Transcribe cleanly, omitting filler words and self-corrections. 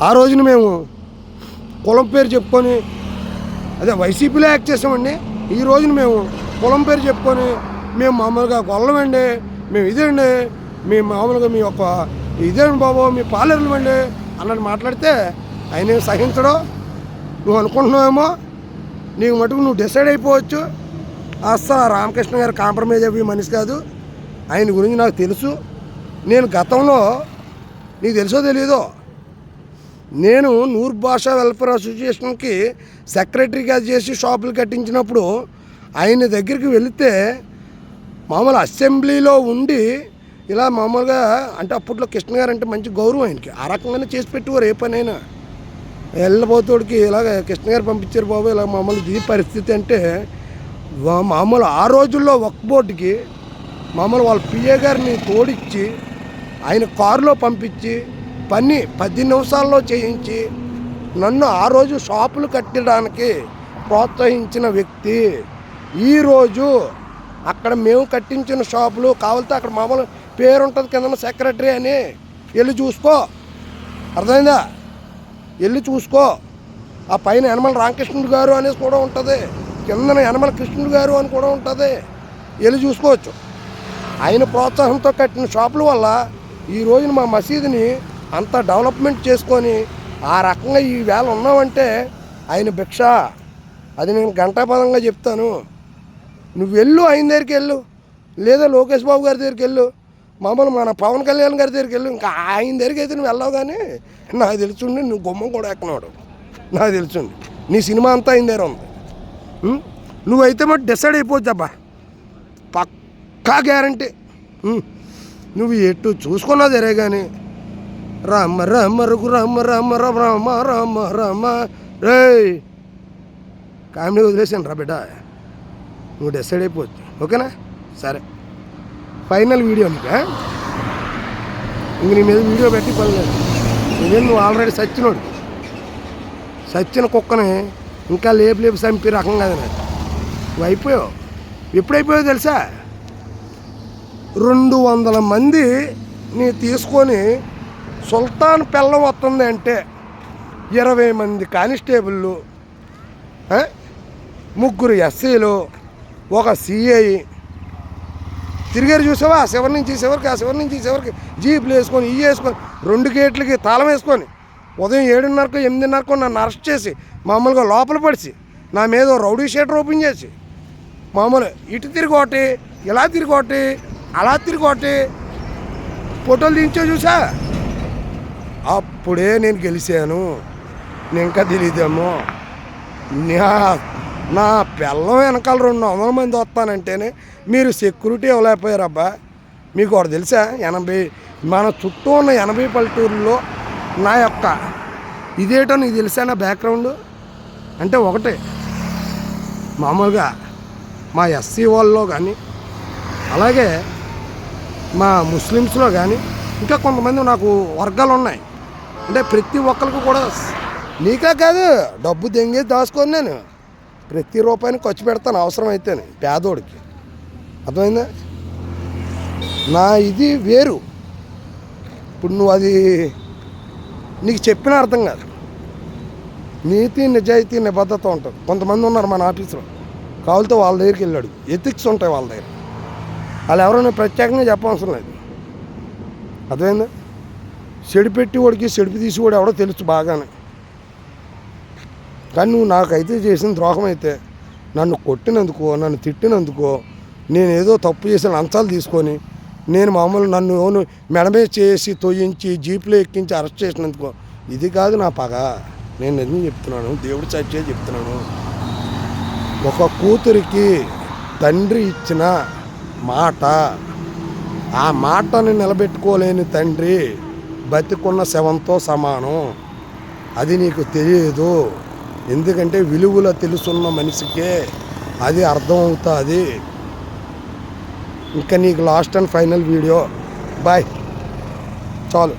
ఆ రోజున మేము కులం పేరు చెప్పుకొని అదే వైసీపీలో యాక్ట్ చేసామండి. ఈ రోజున మేము కులం పేరు చెప్పుకొని మేము మామూలుగా గొల్లమండి, మేము ఇదండి, మేము మామూలుగా మీ యొక్క ఇదేండి బాబు మీ పాలేరులు అండి అన్నట్టు మాట్లాడితే ఆయన సహించడం. నువ్వు అనుకుంటున్నావేమో నీకు మటుకు నువ్వు డిసైడ్ అయిపోవచ్చు. అస్సలు రామకృష్ణ గారు కాంప్రమైజ్ అయ్యే మనిషి కాదు. ఆయన గురించి నాకు తెలుసు. నేను గతంలో నీకు తెలుసో తెలీదో నేను నూర్ భాషా వెల్ఫేర్ అసోసియేషన్కి సెక్రటరీగా చేసి షాపులు కట్టించినప్పుడు ఆయన దగ్గరికి వెళితే మామూలు అసెంబ్లీలో ఉండి ఇలా మామూలుగా అంటే అప్పట్లో కృష్ణ గారు అంటే మంచి గౌరవం ఆయనకి. ఆ రకంగానే చేసి పెట్టేవారు ఏ పనైనా. వెళ్ళబోతోడికి ఇలాగ కృష్ణ గారు పంపించారు బాబు ఇలా మామూలు ఇది పరిస్థితి అంటే మామూలు ఆ రోజుల్లో వక్ఫ్ బోర్డుకి మామూలు వాళ్ళ పిఏ గారిని తోడిచ్చి ఆయన కారులో పంపించి పని 10 నిమిషాల్లో చేయించి నన్ను ఆ రోజు షాపులు కట్టడానికి ప్రోత్సహించిన వ్యక్తి. ఈరోజు అక్కడ మేము కట్టించిన షాపులు కావాలితే అక్కడ మామూలు పేరు ఉంటుంది కింద సెక్రటరీ అని వెళ్ళి చూసుకో, అర్థమైందా? వెళ్ళి చూసుకో. ఆ పైన యనమల రామకృష్ణుడు గారు అనేసి కూడా ఉంటుంది, కిందన యనమల కృష్ణుడు గారు అని కూడా ఉంటుంది. వెళ్ళి చూసుకోవచ్చు. ఆయన ప్రోత్సాహంతో కట్టిన షాపుల వల్ల ఈ రోజున మా మసీదుని అంత డెవలప్మెంట్ చేసుకొని ఆ రకంగా ఈ వేళ ఉన్నామంటే ఆయన భిక్ష. అది నేను ఘంటాపదంగా చెప్తాను. నువ్వు వెళ్ళు, ఆయన దగ్గరికి వెళ్ళు, లేదా లోకేష్ బాబు గారి దగ్గరికి వెళ్ళు, మామూలు మన పవన్ కళ్యాణ్ గారి దగ్గరికి వెళ్ళు. ఇంకా ఆయన దగ్గరికి అయితే నువ్వు వెళ్ళావు. కానీ నాకు తెలుసుండి నువ్వు గుమ్మం కూడా ఎక్కనాడు. నాకు తెలుసుండి నీ సినిమా అంతా ఆయన దగ్గర ఉంది. నువ్వైతే మరి డిసైడ్ అయిపోవచ్చు అబ్బా, పక్కా గ్యారంటీ. నువ్వు ఎటు చూసుకున్నా సరే కానీ రామ రామ రఘు రామ రామ రామ రామ రామ రామ రే కామెడీ వదిలేసాను రా బిడ్డ. నువ్వు డిసైడ్ అయిపోవచ్చు. ఓకేనా? సరే, ఫైనల్ వీడియో నీకు. ఇంక నీ మీద వీడియో పెట్టి పని లేదు. ఇదేం నువ్వు ఆల్రెడీ సచ్చినోడు. సచ్చిన కుక్కని ఇంకా లేపు చంపి రకం కాదు నాకు. నువ్వు అయిపోయావు. ఎప్పుడైపోయావు తెలుసా? 200 మంది నీ తీసుకొని సుల్తాన్ పెళ్ళం వస్తుంది అంటే 20 మంది కానిస్టేబుళ్ళు, 3 ఎస్సీలు, 1 సిఐ తిరిగారు. చూసావా? ఆ చివరి నుంచి చివరికి, ఆ చివరి నుంచి చివరికి జీపులు వేసుకొని వేసుకొని 2 గేట్లకి తాళం వేసుకొని ఉదయం 7:30కో 8:30కో నన్ను అరెస్ట్ చేసి మామూలుగా లోపల పడిచి నా మీద రౌడీ షీటర్ ఓపెన్ చేసి మామూలు ఇటు తిరిగోటి, ఇలా తిరిగోటి, అలా తిరిగోటి ఫోటోలు దించో చూసా. అప్పుడే నేను గెలిచాను. నేను ఇంకా తెలియదేమో. నా పిల్లం వెనకాల 200 మంది వస్తానంటేనే మీరు సెక్యూరిటీ ఇవ్వలేకపోయారు అబ్బా. మీకు ఒకటి తెలుసా? 80 మన చుట్టూ ఉన్న 80 పల్లెటూరుల్లో నా యొక్క ఇదేటో నీకు తెలుసా? నా బ్యాక్గ్రౌండ్ అంటే ఒకటే, మామూలుగా మా ఎస్సీ వాళ్ళలో కానీ అలాగే మా ముస్లిమ్స్లో కానీ ఇంకా కొంతమంది నాకు వర్గాలు ఉన్నాయి. అంటే ప్రతి ఒక్కరికి కూడా నీకా కాదు డబ్బు దెంగేసి దాచుకొని నేను ప్రతి రూపాయిని ఖర్చు పెడతాను అవసరం అయితేనే పేదోడికి. అర్థమైందా? నా ఇది వేరు. ఇప్పుడు నువ్వు అది నీకు చెప్పిన అర్థం కాదు. నీతి నిజాయితీ నిబద్ధత ఉంటుంది. కొంతమంది ఉన్నారు మన ఆఫీసులో, కావాలితో వాళ్ళ దగ్గరికి వెళ్ళాడు. ఎథిక్స్ ఉంటాయి వాళ్ళ దగ్గర. వాళ్ళు ఎవరైనా ప్రత్యేకంగా చెప్పవసరం లేదు. అర్థమైందా? చెడిపెట్టి వాడికి చెడిపి తీసేవాడు ఎవడో తెలుసు బాగానే. కానీ నువ్వు నాకైతే చేసిన ద్రోహం అయితే నన్ను కొట్టినందుకో, నన్ను తిట్టినందుకో, నేను ఏదో తప్పు చేసిన లంచాలు తీసుకొని నేను మామూలు నన్ను మెడమే చేసి తొయ్యించి జీపులో ఎక్కించి అరెస్ట్ చేసినందుకో ఇది కాదు నా పగ. నేను నిజం చెప్తున్నాను, దేవుడు చచ్చే చెప్తున్నాను. ఒక కూతురికి తండ్రి ఇచ్చిన మాట, ఆ మాటని నిలబెట్టుకోలేని తండ్రి బతికున్న శవంతో సమానం. అది నీకు తెలియదు. ఎందుకంటే విలువలు తెలుసున్న మనిషికే అది అర్థం అవుతుంది. ఇంకా నీకు last and final video. Bye. చాలు.